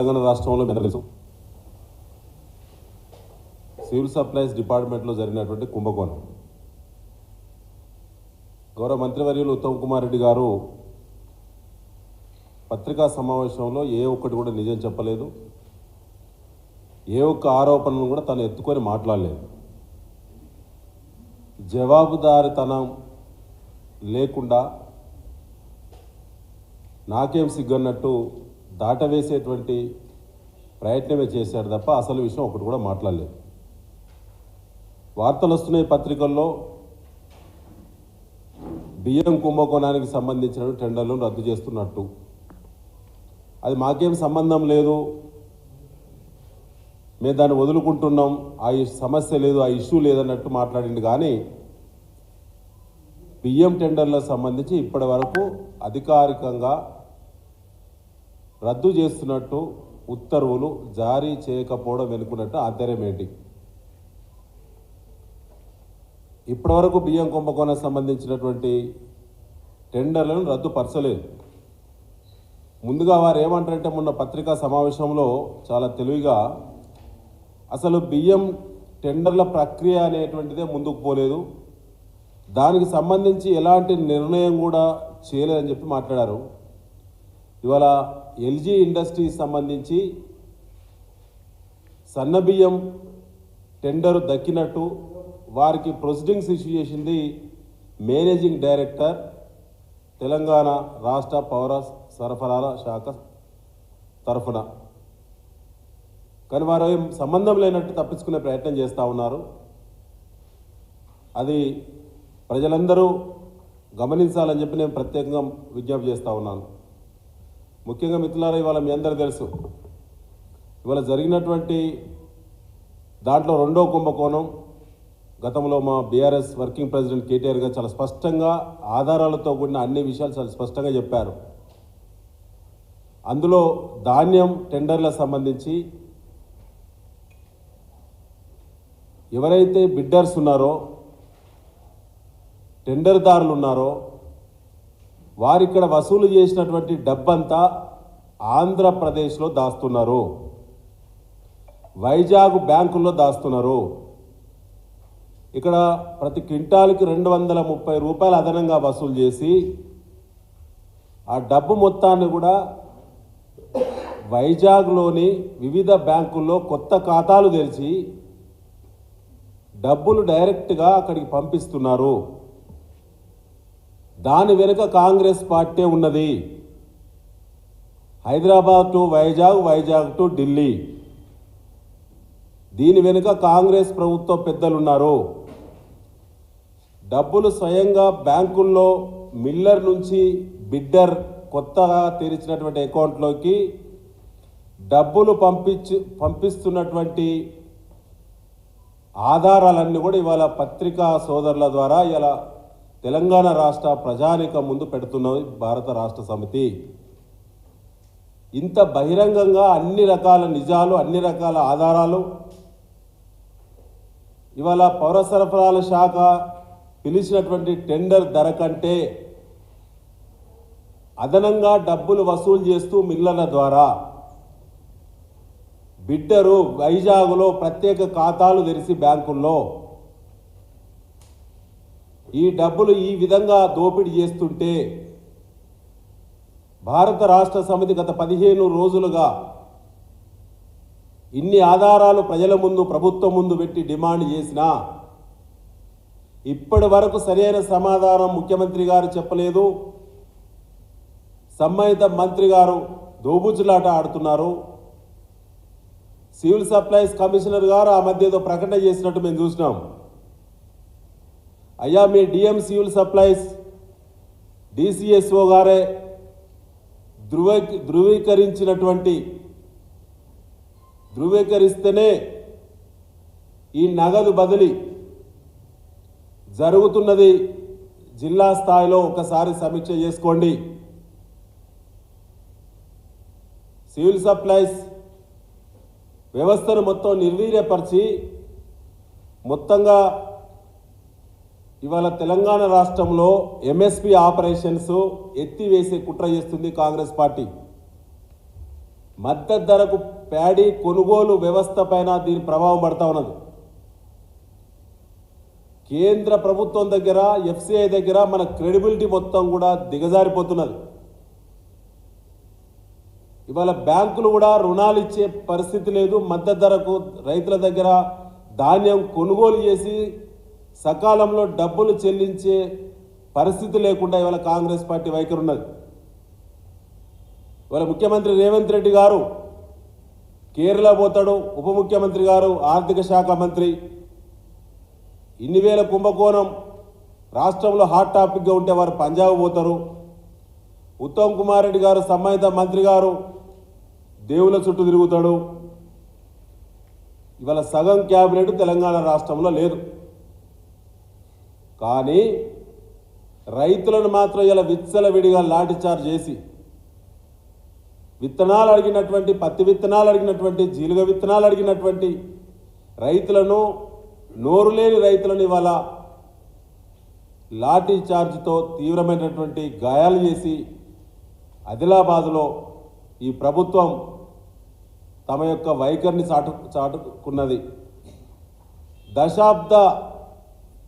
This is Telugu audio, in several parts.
తెలంగాణ రాష్ట్రంలో మీకు తెలుసు సివిల్ సప్లైస్ డిపార్ట్మెంట్లో జరిగినటువంటి కుంభకోణం. గౌరవ మంత్రివర్యులు ఉత్తమ్ కుమార్ రెడ్డి గారు పత్రికా సమావేశంలో ఏ ఒక్కటి కూడా నిజం చెప్పలేదు, ఏ ఒక్క ఆరోపణను కూడా తను ఎత్తుకొని మాట్లాడలేదు. జవాబుదారితనం లేకుండా నాకేం సిగ్గన్నట్టు దాటవేసేటువంటి ప్రయత్నమే చేశాడు తప్ప అసలు విషయం ఒకటి కూడా మాట్లాడలేదు. వార్తలు వస్తున్నాయి పత్రికల్లో, బియ్యం కుంభకోణానికి సంబంధించిన టెండర్లను రద్దు చేస్తున్నట్టు. అది మాకేం సంబంధం లేదు, మేము దాన్ని వదులుకుంటున్నాం, ఆ సమస్య లేదు, ఆ ఇష్యూ లేదన్నట్టు మాట్లాడింది. కానీ బియ్యం టెండర్లకు సంబంధించి ఇప్పటి వరకు అధికారికంగా రద్దు చేస్తున్నట్టు ఉత్తర్వులు జారీ చేయకపోవడం వెనుకున్నట్టు ఆంతర్యం ఏంటి? ఇప్పటివరకు బియ్యం కుంభకోణానికి సంబంధించినటువంటి టెండర్లను రద్దుపరచలేదు. ముందుగా వారు ఏమంటారంటే, మొన్న పత్రికా సమావేశంలో చాలా తెలివిగా అసలు బియ్యం టెండర్ల ప్రక్రియ అనేటువంటిదే ముందుకు పోలేదు, దానికి సంబంధించి ఎలాంటి నిర్ణయం కూడా చేయలేదని చెప్పి మాట్లాడారు. ఇవాళ ఎల్జీ ఇండస్ట్రీకి సంబంధించి సన్న బియ్యం టెండరు దక్కినట్టు వారికి ప్రొసీడింగ్స్ ఇష్యూ చేసింది మేనేజింగ్ డైరెక్టర్, తెలంగాణ రాష్ట్ర పౌర సరఫరాల శాఖ తరఫున. కానీ వారు ఏం సంబంధం లేనట్టు తప్పించుకునే ప్రయత్నం చేస్తూ ఉన్నారు. అది ప్రజలందరూ గమనించాలని చెప్పి నేను ప్రత్యేకంగా విజ్ఞప్తి చేస్తూ ఉన్నాను. ముఖ్యంగా మిత్రులారా, ఇవాళ మీ అందరూ తెలుసు, ఇవాళ జరిగినటువంటి దాంట్లో రెండో కుంభకోణం. గతంలో మా బీఆర్ఎస్ వర్కింగ్ ప్రెసిడెంట్ కేటీఆర్ గారు చాలా స్పష్టంగా ఆధారాలతో కూడిన అన్ని విషయాలు చాలా స్పష్టంగా చెప్పారు. అందులో ధాన్యం టెండర్లకు సంబంధించి ఎవరైతే బిడ్డర్స్ ఉన్నారో, టెండర్దారులు ఉన్నారో, వారిక్కడ వసూలు చేసినటువంటి డబ్బంతా ఆంధ్రప్రదేశ్లో దాస్తున్నారు, వైజాగ్ బ్యాంకుల్లో దాస్తున్నారు. ఇక్కడ ప్రతి క్వింటాల్కి 230 రూపాయలు అదనంగా వసూలు చేసి ఆ డబ్బు మొత్తాన్ని కూడా వైజాగ్లోని వివిధ బ్యాంకుల్లో కొత్త ఖాతాలు తెరిచి డబ్బులు డైరెక్ట్గా అక్కడికి పంపిస్తున్నారు. దాని వెనుక కాంగ్రెస్ పార్టీ ఉన్నది. హైదరాబాద్ టు వైజాగ్, వైజాగ్ టు ఢిల్లీ, దీని వెనుక కాంగ్రెస్ ప్రభుత్వ పెద్దలున్నారు. డబ్బులు స్వయంగా బ్యాంకుల్లో మిల్లర్ నుంచి బిడ్డర్ కొత్తగా తెరిచినటువంటి అకౌంట్లోకి డబ్బులు పంపిస్తున్నటువంటి ఆధారాలన్నీ కూడా ఇవాళ పత్రికా సోదరుల ద్వారా ఇలా తెలంగాణ రాష్ట్ర ప్రజానీకం ముందు పెడుతున్నది భారత రాష్ట్ర సమితి. ఇంత బహిరంగంగా అన్ని రకాల నిజాలు, అన్ని రకాల ఆధారాలు ఇవాళ పౌర సరఫరాల శాఖ పిలిచినటువంటి టెండర్ ధర కంటే అదనంగా డబ్బులు వసూలు చేస్తూ మిల్లర్ల ద్వారా బిడ్డరు వైజాగ్లో ప్రత్యేక ఖాతాలు తెరిచి బ్యాంకుల్లో ఈ డబ్బులు ఈ విధంగా దోపిడీ చేస్తుంటే భారత రాష్ట్ర సమితి గత 15 రోజులుగా ఇన్ని ఆధారాలు ప్రజల ముందు, ప్రభుత్వం ముందు పెట్టి డిమాండ్ చేసినా ఇప్పటి వరకు సరైన సమాధానం ముఖ్యమంత్రి గారు చెప్పలేదు. సంబంధిత మంత్రి గారు దోబుచ్చులాట ఆడుతున్నారు. సివిల్ సప్లైస్ కమిషనర్ గారు ఆ మధ్య ఏదో ప్రకటన చేసినట్టు మేము చూసినాం. అయ్యా, మీ డిఎం సివిల్ సప్లైస్ డిసిఎస్ఓ గారే ధృవీకరిస్తేనే ఈ నగదు బదిలీ జరుగుతున్నది. జిల్లా స్థాయిలో ఒకసారి సమీక్ష చేసుకోండి. సివిల్ సప్లైస్ వ్యవస్థను మొత్తం నిర్వీర్యపరిచి మొత్తంగా ఇవాళ తెలంగాణ రాష్ట్రంలో ఎంఎస్పీ ఆపరేషన్స్ ఎత్తివేసే కుట్ర చేస్తుంది కాంగ్రెస్ పార్టీ. మద్దతు ధరకు ప్యాడీ కొనుగోలు వ్యవస్థ పైన దీని ప్రభావం పడతా ఉన్నది. కేంద్ర ప్రభుత్వం దగ్గర ఎఫ్సిఐ దగ్గర మన క్రెడిబిలిటీ మొత్తం కూడా దిగజారిపోతున్నది. ఇవాళ బ్యాంకులు కూడా రుణాలు ఇచ్చే పరిస్థితి లేదు. మద్దతు ధరకు రైతుల దగ్గర ధాన్యం కొనుగోలు చేసి సకాలంలో డబ్బులు చెల్లించే పరిస్థితి లేకుండా ఇవాళ కాంగ్రెస్ పార్టీ వైఖరి ఉన్నది. ఇవాళ ముఖ్యమంత్రి రేవంత్ రెడ్డి గారు కేరళ పోతాడు, ఉప ముఖ్యమంత్రి గారు ఆర్థిక శాఖ మంత్రి. ఇన్ని వేల కుంభకోణం రాష్ట్రంలో హాట్ టాపిక్గా ఉంటే వారు పంజాబ్ పోతారు. ఉత్తమ్ కుమార్ రెడ్డి గారు సంబంధిత మంత్రి గారు దేవుల చుట్టూ తిరుగుతాడు. ఇవాళ సగం క్యాబినెట్ తెలంగాణ రాష్ట్రంలో లేదు. కానీ రైతులను మాత్రం ఇలా విచ్చలవిడిగా లాఠీచార్జ్ చేసి విత్తనాలు అడిగినటువంటి, పత్తి విత్తనాలు అడిగినటువంటి, జీలుగ విత్తనాలు అడిగినటువంటి రైతులను, నోరు లేని రైతులను ఇవాళ లాఠీ చార్జ్తో తీవ్రమైనటువంటి గాయాలు చేసి ఆదిలాబాద్లో ఈ ప్రభుత్వం తమ యొక్క వైఖరిని చాటుకున్నది. దశాబ్ద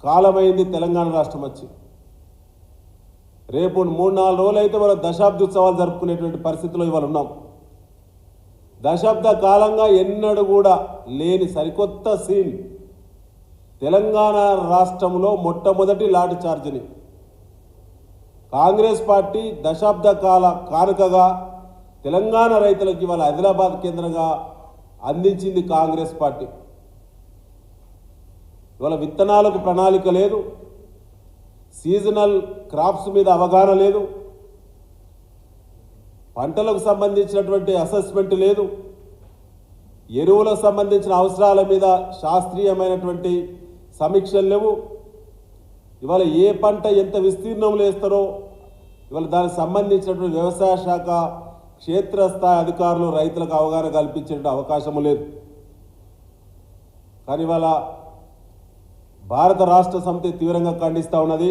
కాలమైంది తెలంగాణ రాష్ట్రం వచ్చి. రేపు 3-4 రోజులు అయితే మనం దశాబ్ది ఉత్సవాలు జరుపుకునేటువంటి పరిస్థితిలో ఇవాళ ఉన్నాం. దశాబ్ద కాలంగా ఎన్నడూ కూడా లేని సరికొత్త సీన్ తెలంగాణ రాష్ట్రంలో మొట్టమొదటి లాఠీ చార్జిని కాంగ్రెస్ పార్టీ దశాబ్ద కాల కానుకగా తెలంగాణ రైతులకు ఇవాళ ఆదిలాబాద్ కేంద్రంగా అందించింది కాంగ్రెస్ పార్టీ. ఇవాళ విత్తనాలకు ప్రణాళిక లేదు, సీజనల్ క్రాప్స్ మీద అవగాహన లేదు, పంటలకు సంబంధించినటువంటి అసెస్మెంట్ లేదు, ఎరువులకు సంబంధించిన అవసరాల మీద శాస్త్రీయమైనటువంటి సమీక్షలు లేవు. ఇవాళ ఏ పంట ఎంత విస్తీర్ణంలో వేస్తారో ఇవాళ దానికి సంబంధించినటువంటి వ్యవసాయ శాఖ క్షేత్రస్థాయి అధికారులు రైతులకు అవగాహన కల్పించే అవకాశం లేదు. కానీ ఇవాళ భారత రాష్ట్ర సమితి తీవ్రంగా ఖండిస్తూ ఉన్నది.